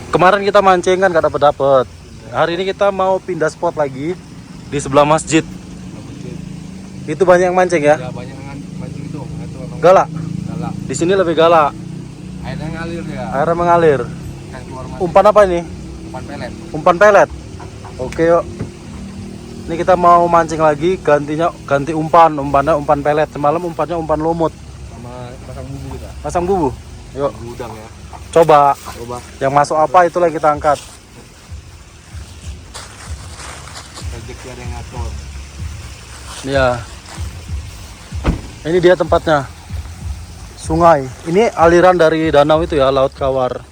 Kemarin kita mancing kan gak dapet. Hari ini kita mau pindah spot lagi di sebelah masjid. Itu banyak yang mancing ya? Ya banyak mancing itu. Galak. Galak. Di sini lebih galak. Airnya ngalir ya. Airnya mengalir. Kan keluar masjid. Umpan apa ini? Umpan pelet. Umpan pelet. Oke yuk. Ini kita mau mancing lagi, ganti umpan. Umpannya umpan pelet. Semalam umpannya umpan lumut. Sama pasang bumbu kita. Pasang bubu. Yuk. Gudang ya. Coba. Coba. Yang masuk apa itulah kita angkat. Rezeki ada yang ngatur. Iya. Ini dia tempatnya. Sungai. Ini aliran dari danau itu ya, Laut Kawar.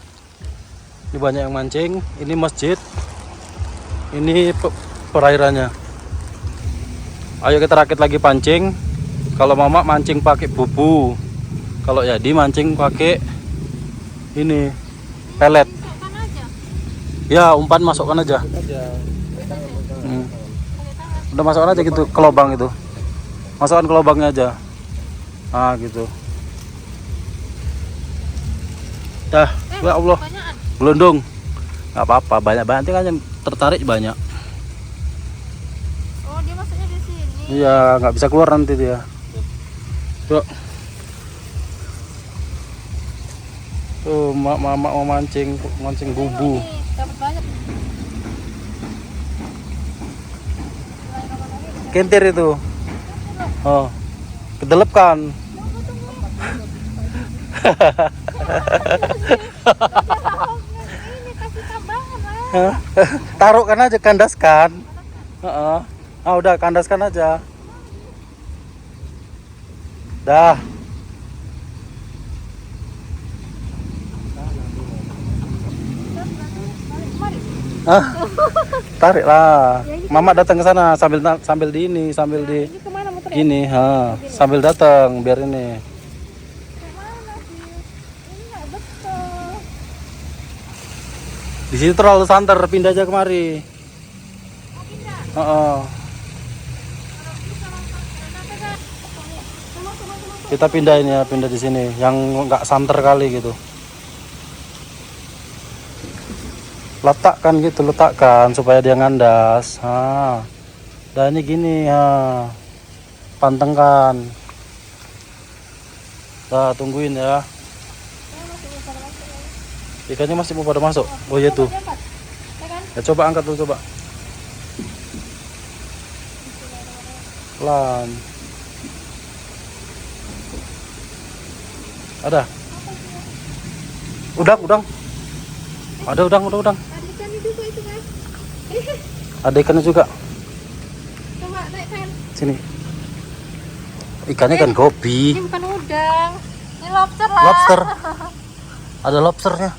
Ini banyak yang mancing. Ini masjid. Ini perairannya. Ayo kita rakit lagi pancing. Kalau mama mancing pakai bubu. Kalau Yadi mancing pakai ini pelet. Ya, umpan masukkan aja. Udah masukkan aja gitu ke lubang itu. Masukkan ke lubangnya aja. Ah, gitu. Dah, ya Allah. Gelondong. Enggak apa-apa, banyak-banyak nanti kan yang tertarik banyak. Oh, dia masuknya di sini. Iya, nggak bisa keluar nanti dia. Yuk. Tuh, mama mau mancing bubu. Dapat banyak. Kentir itu. Oh. Kedelep kan. Ini kasih tambahan lah. Taruhkan aja, kandaskan. Heeh. Ah, udah kandaskan aja. Dah. Ah, tarik lah. Mama datang ke sana sambil di ini, sambil di Ini kemana muter ya? gini, ha. Sambil datang biar ini. Kemana sih? Ini nggak betul. Di situ terlalu santer, pindah aja kemari. Oh, pindah. Heeh. Kita pindahin ya, pindah di sini yang nggak santer kali gitu. Letakkan gitu, letakkan supaya dia ngandas. Ha. Dan ini gini, ha. Pantengkan. Dah, tungguin ya. Ikannya masih mau pada masuk. Oh iya tuh. Ya coba angkat dulu, coba. Pelan. Ada. Udang. Ada udang. Ada ikannya juga itu kan. Ada ikannya juga. Coba naikkan. Sini. Ikannya kan gobi. Ini bukan udang. Ini lobster lah. Lobster. Ada lobsternya.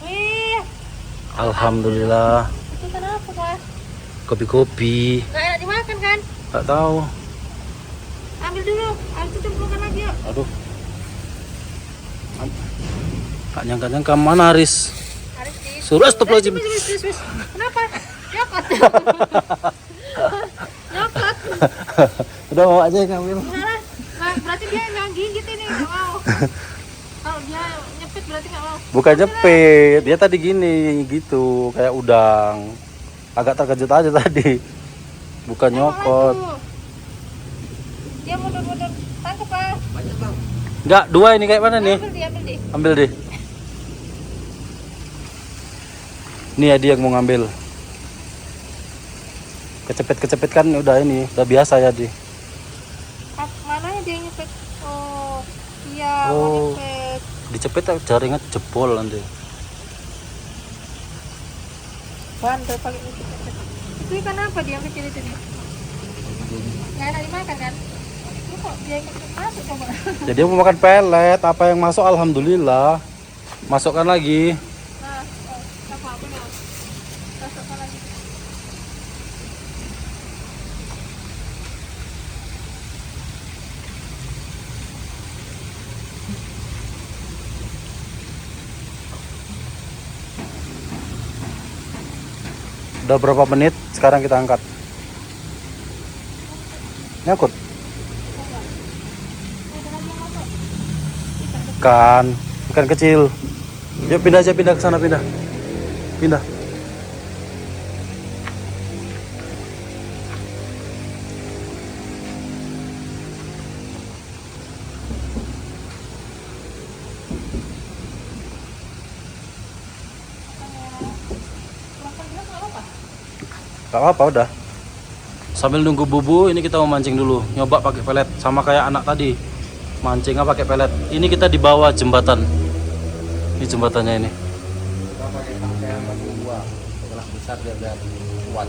Wih, Alhamdulillah. itu ikan apa kan? Gobi-gobi. Nggak enak dimakan kan? Gak tahu. Ambil dulu. Habis itu makan lagi yuk. Aduh. Gak nyangka mana Aris. Harus di. Suruh astagfirullahaladzim. Wis. Kenapa? Nyokot. Nyokot. Udah mau aja yang ngambil. Salah. Nah, berarti dia yang gigit ini nggak mau. Kalau dia nyepit berarti nggak mau. Bukan jepit. Dia tadi gini gitu, kayak udang. Agak terkejut aja tadi. Bukan nyokot. Maju. Dia mundur-mundur. Tangkap lah. Banyak bang. Enggak, dua ini kayak mana nih? Ambil deh. Ambil deh. Nih ya dia yang mau ngambil. Kecepet kan udah ini, udah biasa ya di. Mananya dia yang nyepit? Oh, iya mau Oh. nyepit. Dicepet jaringnya jebol nanti. Bandel pakai nyepit. Itu ikan apa dia yang kecil itu nih? Nggak enak dimakan kan? Ini kok dia ikut masuk coba. Jadi mau makan pelet, apa yang masuk alhamdulillah. Masukkan lagi. Nah, apa ya? Masukkan lagi. Udah berapa menit? Sekarang kita angkat. Nyangkut. Ikan kecil. Yuk pindah aja, pindah ke sana, pindah. Pindah. Gak apa-apa udah. Sambil nunggu bubu, ini kita mau mancing dulu. Nyoba pakai pelet sama kayak anak tadi. Mancingnya pakai pelet. Ini kita di bawah jembatan. Ini jembatannya ini. Kita pakai tangkaian batu dua. Setelah besar dia biar kuat.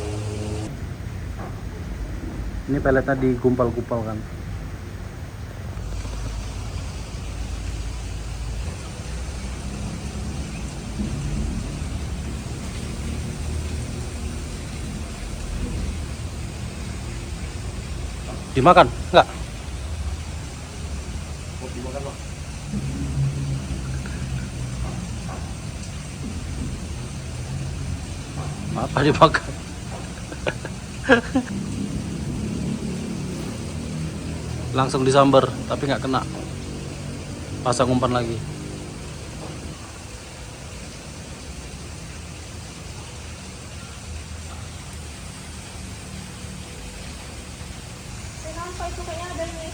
Ini peletnya digumpal-gumpal kan. Dimakan? Enggak? Mau dimakan Bang? Apa dimakan? Langsung disambar, tapi nggak kena. Pasang umpan lagi. Kenapa itu kayaknya ada ini?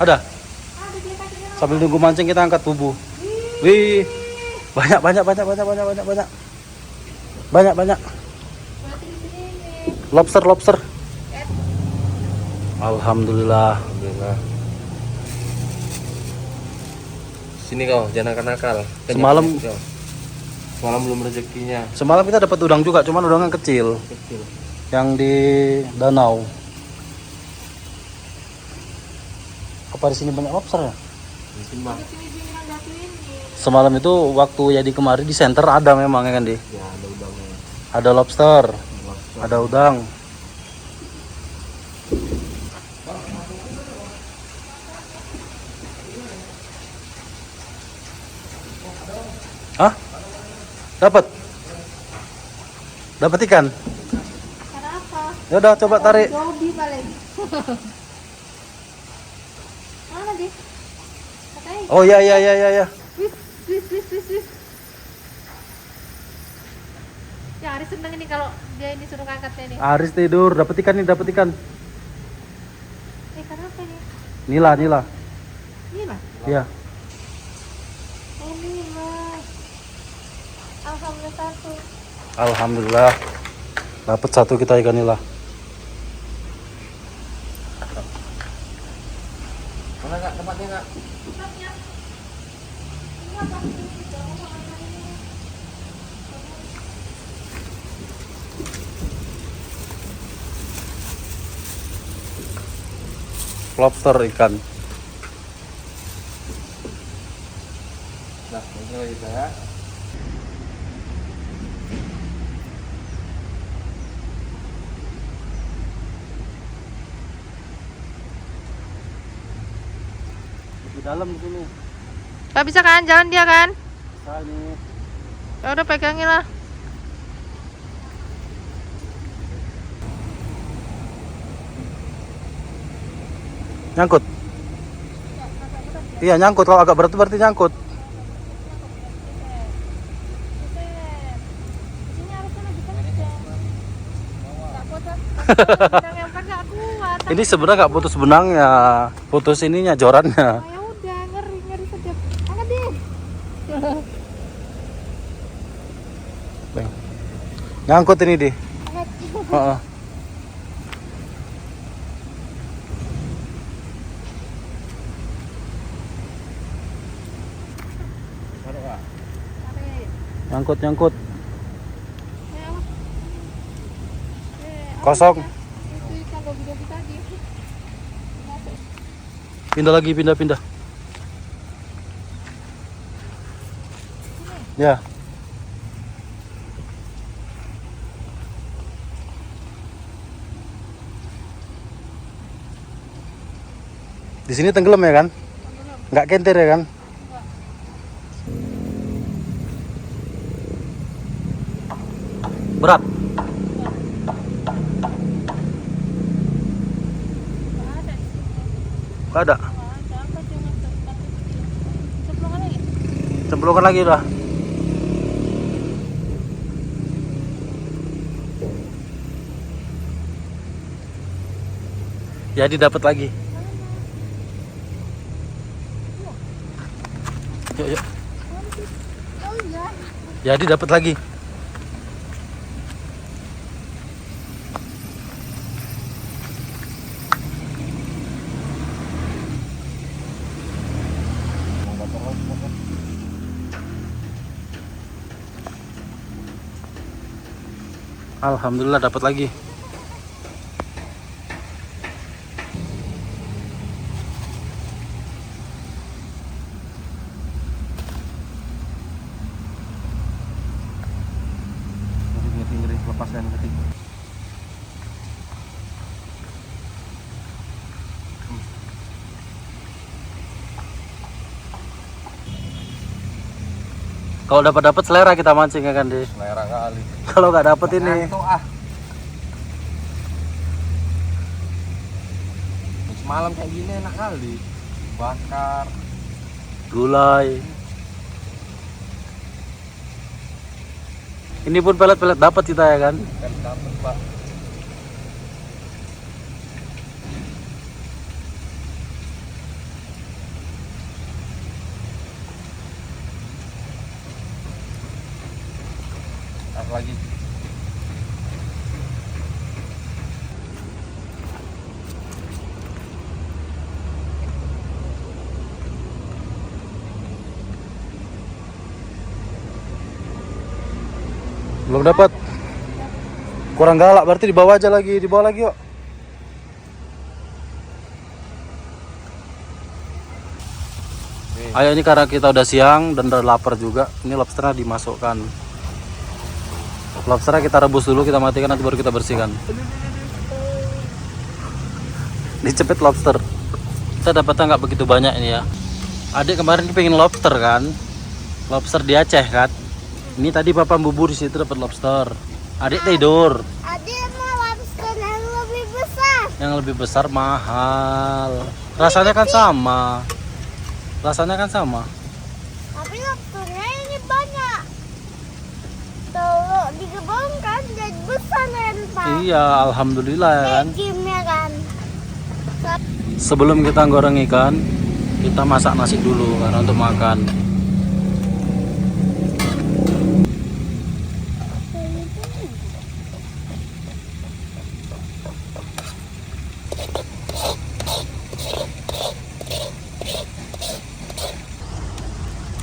Ada? Ada dia kakinya. Sambil nunggu mancing kita angkat bubu. Wih, banyak. Berarti di sini nih. Lobster. Alhamdulillah. Alhamdulillah. Sini kau, jangan nakal-nakal. Semalam- Kau. Semalam belum rezekinya. Semalam kita dapat udang juga, cuman udangnya kecil. Kecil. Yang di danau. Apa di sini banyak lobster ya? Di sini Bang. Di sini pinggiran batu ini. Semalam itu waktu ya di kemari di center ada memang ya kan di. Ya ada udangnya. Ada lobster, Lobster. ada udang. Hah? Dapat? Dapat ikan? Kenapa? Ya udah coba tarik. Dobi paling. Mana dia? Katanya. Oh ya. Wis. Ya Aris seneng ini kalau dia ini suruh angkatnya nih. Aris tidur, dapat ikan nih, dapat ikan. Kenapa ini? Nila. Ini lah. Iya. Oh ini lah. Alhamdulillah satu. Alhamdulillah. Dapat satu kita ikan nila. Mana Kak tempatnya Kak? Tempatnya. Ini apa? Jangan makan ini. Lobster ikan. Nah, ini lagi saya. Di dalam sini. Gak bisa kan jalan dia kan? Bisa ini. Ya udah pegangin lah. Nyangkut. Iya nyangkut, kalau agak berat berarti nyangkut. Ini sebenarnya nggak putus benangnya, putus ininya jorannya. Ya udah ngeri sedap. Angkat deh. Nyangkut ini deh. Angkat. Heeh. Nyangkut. Ya, Kosong. itu ikan dobi-dobi tadi. Pindah lagi, pindah. Ya. Di sini tenggelam ya kan? Nggak kentir ya kan? Berat. Nggak ada. Cemplungan lagi udah. Jadi dapat lagi. Yuk, yuk. Oh iya. Jadi dapat lagi. Alhamdulillah dapat lagi. Ngeri lepaskan ketiga. Kalau dapat selera kita mancing ya kan, Di. Selera kali. Kalau nggak dapat ini. Ngantuk, ah. Semalam kayak gini enak kali. Bakar. Gulai. Ini pun pelet-pelet dapat kita ya kan. Kan dapat, Pak. Lagi. Belum dapat. Kurang galak berarti di bawah aja lagi, di bawah lagi yuk. Ayo, ini karena kita udah siang dan udah lapar juga. Ini lobsternya dimasukkan. Lobsternya kita rebus dulu, kita matikan, nanti baru kita bersihkan. Dicepit lobster. Kita dapatnya nggak begitu banyak ini ya. Adik kemarin pengen lobster kan, lobster di Aceh kan. Ini tadi papa bubur di situ dapat lobster. Adik tidur. Adik mau lobster yang lebih besar. Yang lebih besar mahal. Rasanya kan sama. Rasanya kan sama. Tapi lobsternya ini banyak. Kalau digabungkan jadi besar kan, Pak. Iya, alhamdulillah ya kan. Kimnya kan. Sebelum kita goreng ikan, kita masak nasi dulu karena untuk makan.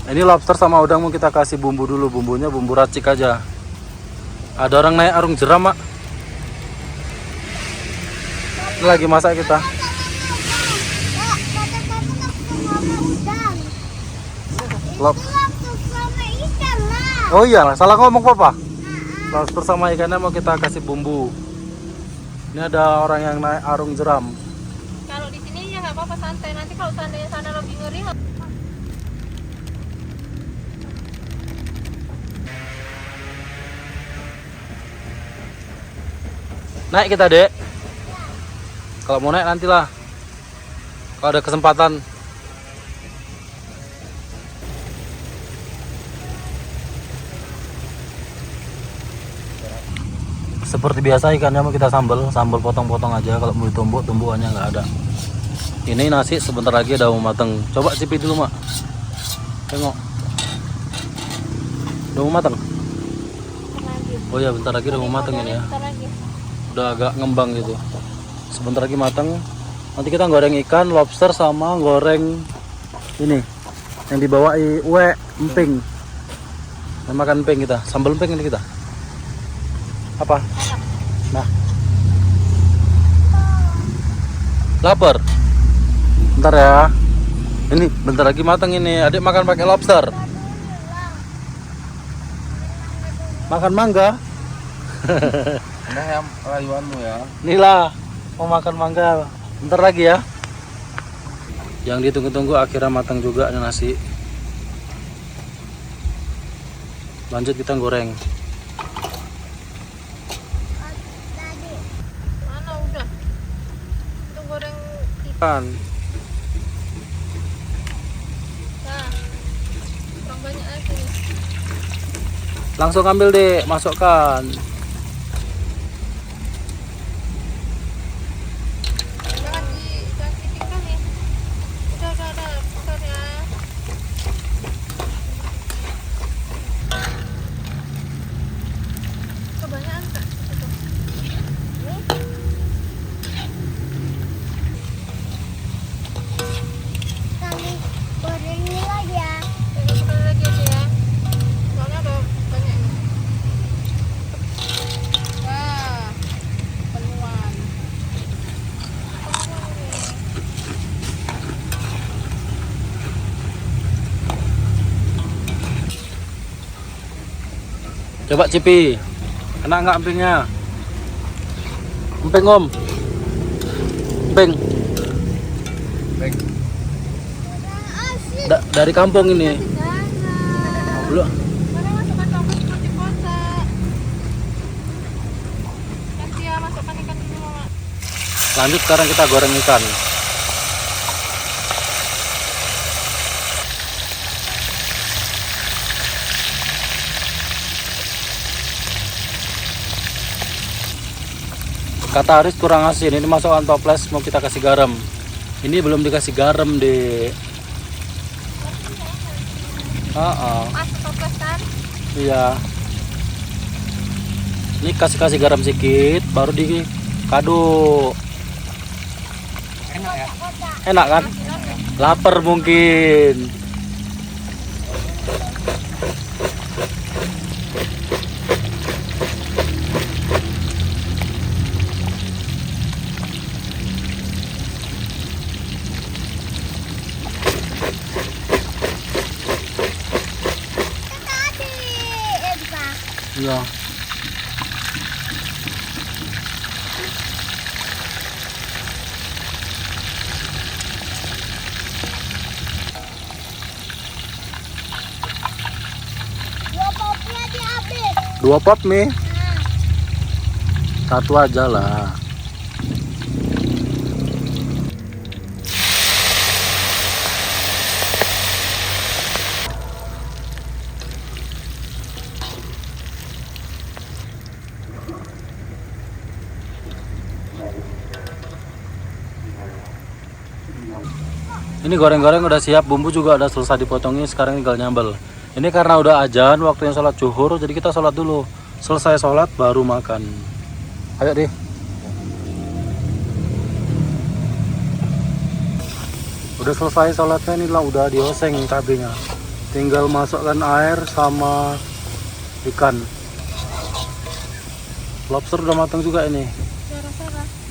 Ini lobster sama udang mau kita kasih bumbu dulu, bumbunya bumbu racik aja. Ada orang naik arung jeram, Mak. Ini lagi masak kita. Lobster sama ikan lah. Oh iya, salah ngomong papa. Lobster sama ikannya mau kita kasih bumbu. Ini ada orang yang naik arung jeram. Kalau di sini ya nggak apa-apa, santai. Nanti kalau seandainya sana lebih ngeri, Naik kita, Dek. Kalau mau naik nantilah. Kalau ada kesempatan. Seperti biasa ikannya mau kita sambal potong-potong aja. Kalau mau ditumbuk, tumbukannya nggak ada. Ini nasi sebentar lagi udah mau mateng. Coba cipit dulu, Mak. Tengok. Udah mau mateng? Oh ya, bentar lagi udah mau mateng ini ya. Udah agak ngembang gitu. Sebentar lagi mateng. Nanti kita goreng ikan, lobster sama goreng ini yang dibawa uwe emping. Nah, makan emping kita, sambal emping ini kita. Apa? Nah. Lapar. Bentar ya. Ini bentar lagi mateng ini. Adik makan pakai lobster. Makan mangga. Nah, yang rayuanmu ya. Inilah mau makan mangga. Bentar lagi ya. Yang ditunggu-tunggu akhirnya matang juga ada nasi. Lanjut kita goreng. Mana udah? Itu goreng Kan. Nah, kurang banyak lagi nih. Langsung ambil deh, masukkan. Jangan Coba Cipi. Enak nggak empingnya? Emping Om. Emping. Dari kampung ini. Belum. Mana masukkan tombol seperti kotak. Kasih ya, masukkan ikan dulu Mama. Lanjut sekarang kita goreng ikan. Kata Aris kurang asin, ini masukkan toples, mau kita kasih garam. Ini belum dikasih garam deh. Masuk toples kan? Iya. Ini kasih garam sedikit, baru dikaduk. Enak ya? Enak kan? Lapar mungkin. Iya. Dua pot mie. Satu aja lah. Ini goreng-goreng udah siap, bumbu juga udah selesai dipotongin, sekarang tinggal nyambel. Ini karena udah azan, waktunya sholat zuhur, jadi kita sholat dulu. Selesai sholat baru makan. Ayo deh. Udah selesai sholatnya, ini lah udah dioseng cabenya. Tinggal masukkan air sama ikan. Lobster udah matang juga ini.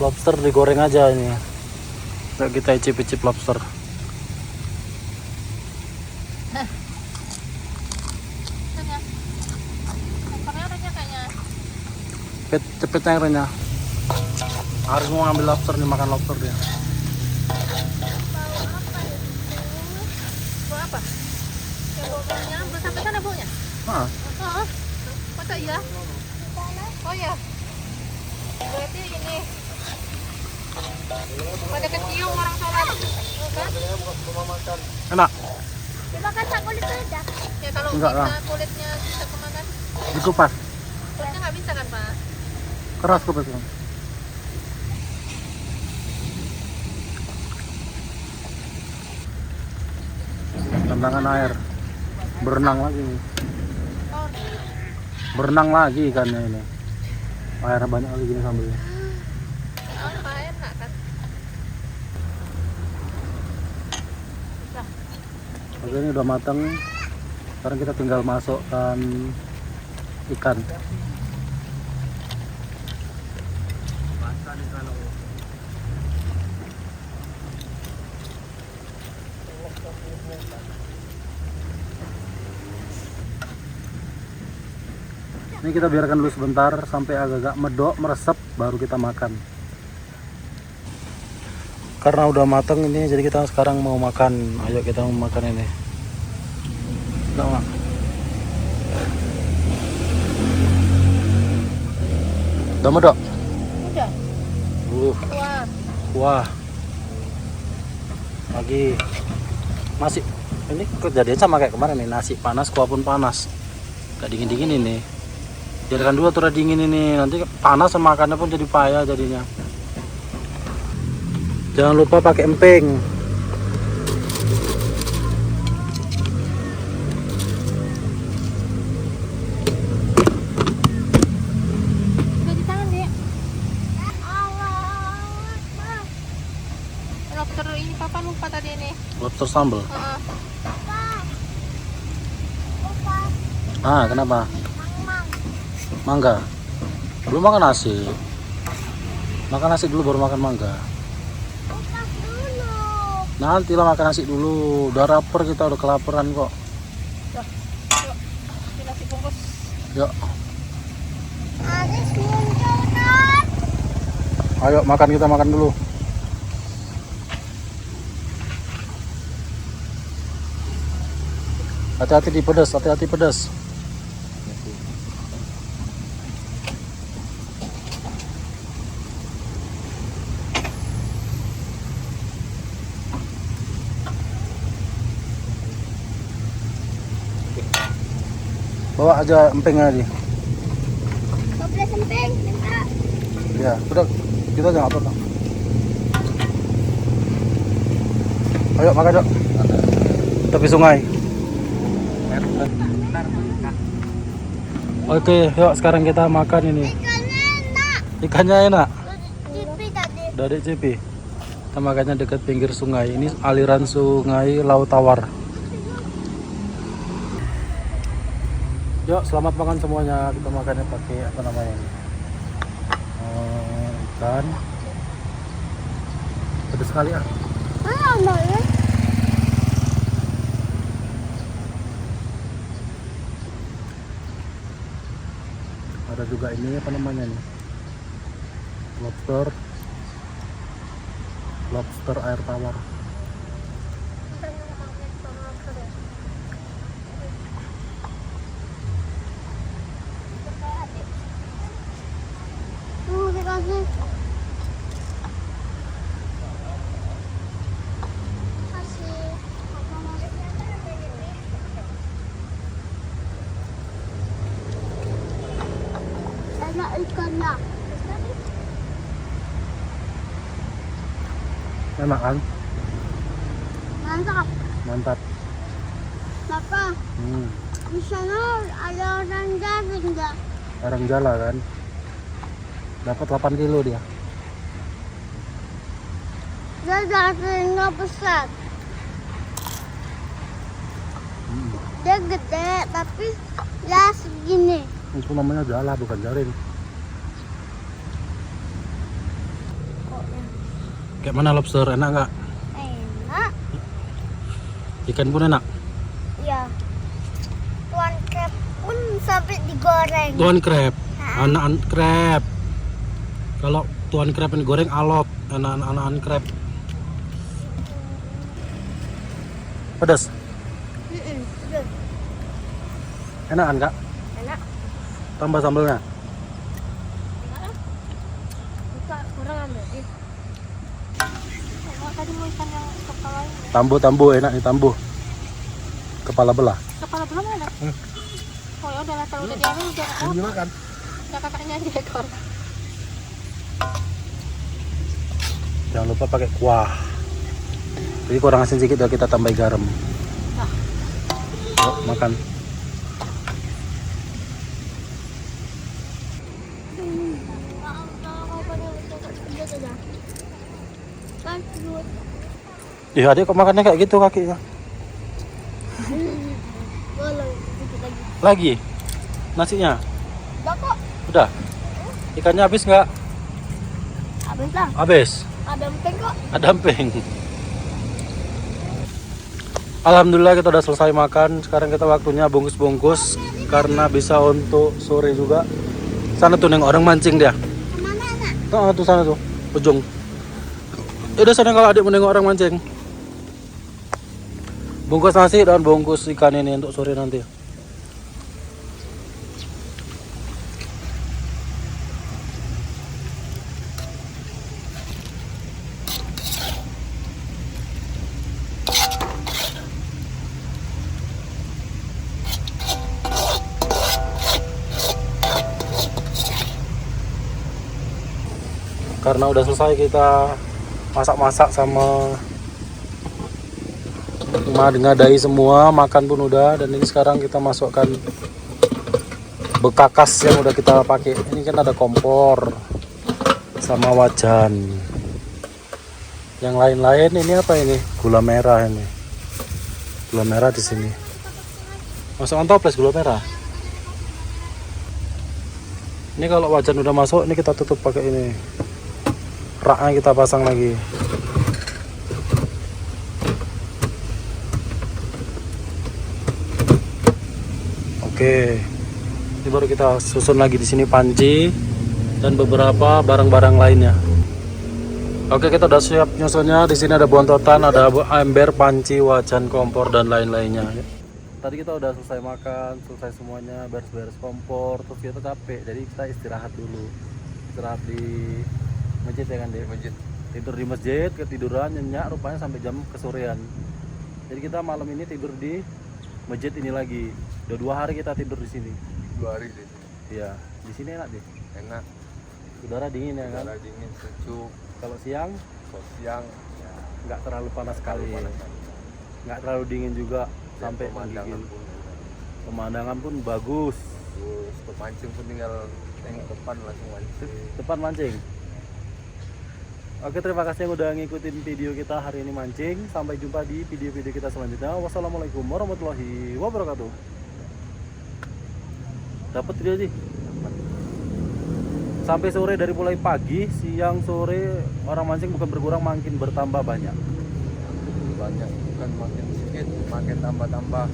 Lobster digoreng aja ini. Yuk kita icip-icip lobster. Cepet yang renyah. Harus mau ngambil lobster nih, makan lobster dia. Bau apa? Yang baunya ambil sampai sana baunya? Ah, Oh, masa iya? Oh ya. Berarti ini pada kecium orang sholat. Kan? enak. Dimakan sak kulit aja. Ya kalau Enggak bisa lah. kulitnya bisa kemakan. Dikupas. Kulitnya nggak bisa kan Pak? Keras kupasnya. Tantangan air. Berenang lagi nih. Oh, Berenang lagi ikannya ini. Airnya banyak lagi gini sambalnya. apa enak kan? Oke, ini udah matang. Sekarang kita tinggal masukkan ikan. Ini kita biarkan dulu sebentar sampai agak-agak medok, meresap, baru kita makan. Karena udah matang ini, jadi kita sekarang mau makan. Ayo kita mau makan ini. Udah, Mak. Udah medok? Udah. Wah. Wah. Lagi masih ini kejadian sama kayak kemarin nih, nasi panas kuah pun panas. Gak dingin-dingin ini. Biarkan dulu aturan dingin ini, nanti panas sama makannya pun jadi payah jadinya. Jangan lupa pakai emping. Udah di tangan deh. Lobster ini papa lupa tadi ini. Lobster sambal. Heeh. Ah, kenapa? Mangga. Belum makan nasi. Makan nasi dulu baru makan mangga. Nanti lah makan nasi dulu. Udah lapar kita, udah kelaparan kok. Yuk, nasi bungkus. Yuk. Ayo makan, kita makan dulu. Hati-hati di pedas, hati-hati pedas. Bawa aja empengnya aja. Toples empeng, minta. Ya, udah kita jangan apa-apa. Ayo makan dok. Tepi sungai. Oke, yuk sekarang kita makan ini. Ikannya enak. Ikannya enak. Cipi tadi. Dari Cipi. Kita makannya dekat pinggir sungai. Ini aliran sungai Laut Tawar. Yuk, selamat makan semuanya. Kita makannya pakai apa namanya ini? Ikan. Pedas sekali ya. Mana ya? Ada juga ini apa namanya nih? Lobster. Lobster air tawar. Dikasih. Kasih. Enak ikannya. Enak kan? Mantap. Mantap. Papa, di sana ada orang jaring nggak? Orang jala kan? Dapat 8 kilo dia. Dia jaringnya besar. Dia gede tapi ya segini. Itu namanya jala bukan jaring. Kayak mana lobster, enak nggak? Enak. Ikan pun enak. Ya. Tuan crab pun sampai digoreng. Tuan crab, anak crab. Kalau tuan crab ini goreng alot, anak crab. Pedas, Terus. enakan kak? Enak. Tambah sambelnya. Buka kurang ambil. Tadi mau ikan yang kepala ini. Tambu enak nih tambu. Kepala belah. Kepala belum ada. Oh ya udah kalau udah diambil udah apa? Makan. Udah kakaknya di ekor. Jangan lupa pakai kuah. Jadi kurang asin sedikit udah kita tambah garam. Yuk, makan. Iya adik kok makannya kayak gitu kakinya. Boleh sedikit lagi. Lagi nasinya Udah kok. udah. Ikannya habis nggak? Habis lah. Habis. Ada empeng kok. Ada empeng. Alhamdulillah kita udah selesai makan. Sekarang kita waktunya bungkus-bungkus karena bisa untuk sore juga. Sana tuh neng orang mancing dia. Kemana nak? Tuh sana tuh ujung. Udah sana kalau adik menengok orang mancing. Bungkus nasi dan bungkus ikan ini untuk sore nanti. Karena udah selesai kita masak-masak sama ngadai semua, makan pun udah, dan ini sekarang kita masukkan bekakas yang udah kita pakai. Ini kan ada kompor sama wajan. Yang lain-lain ini apa ini? Gula merah ini. Gula merah di sini. Masukkan toples gula merah. Ini kalau wajan udah masuk, ini kita tutup pakai ini. Raknya kita pasang lagi. Oke. Ini baru kita susun lagi di sini panci dan beberapa barang-barang lainnya. Oke, kita udah siap nyusunnya. Di sini ada bontotan, ada ember, panci, wajan, kompor dan lain-lainnya. Tadi kita udah selesai makan, selesai semuanya, beres-beres kompor, terus kita capek, jadi kita istirahat dulu. Istirahat di masjid ya kan, Dek? Masjid. Tidur di masjid, ketiduran nyenyak rupanya sampai jam kesorean. Jadi kita malam ini tidur di masjid ini lagi. Udah 2 hari kita tidur di sini. 2 hari di sini. Iya, di sini enak deh. Enak. Udara dingin ya kan. Udara dingin, sejuk. Kalau siang Kalau siang ya, nggak terlalu panas sekali, panas kan. nggak terlalu dingin juga Dan sampai pemandangan menggigil. pun Pemandangan pun bagus. bagus. Pemancing pun tinggal tengok depan langsung mancing. Depan mancing. Oke, terima kasih yang udah ngikutin video kita hari ini mancing. Sampai jumpa di video-video kita selanjutnya. Wassalamualaikum warahmatullahi wabarakatuh. Dapat dia sih. Sampai sore, dari mulai pagi, siang, sore orang mancing bukan berkurang, makin bertambah banyak. Banyak, bukan makin sedikit, makin tambah-tambah.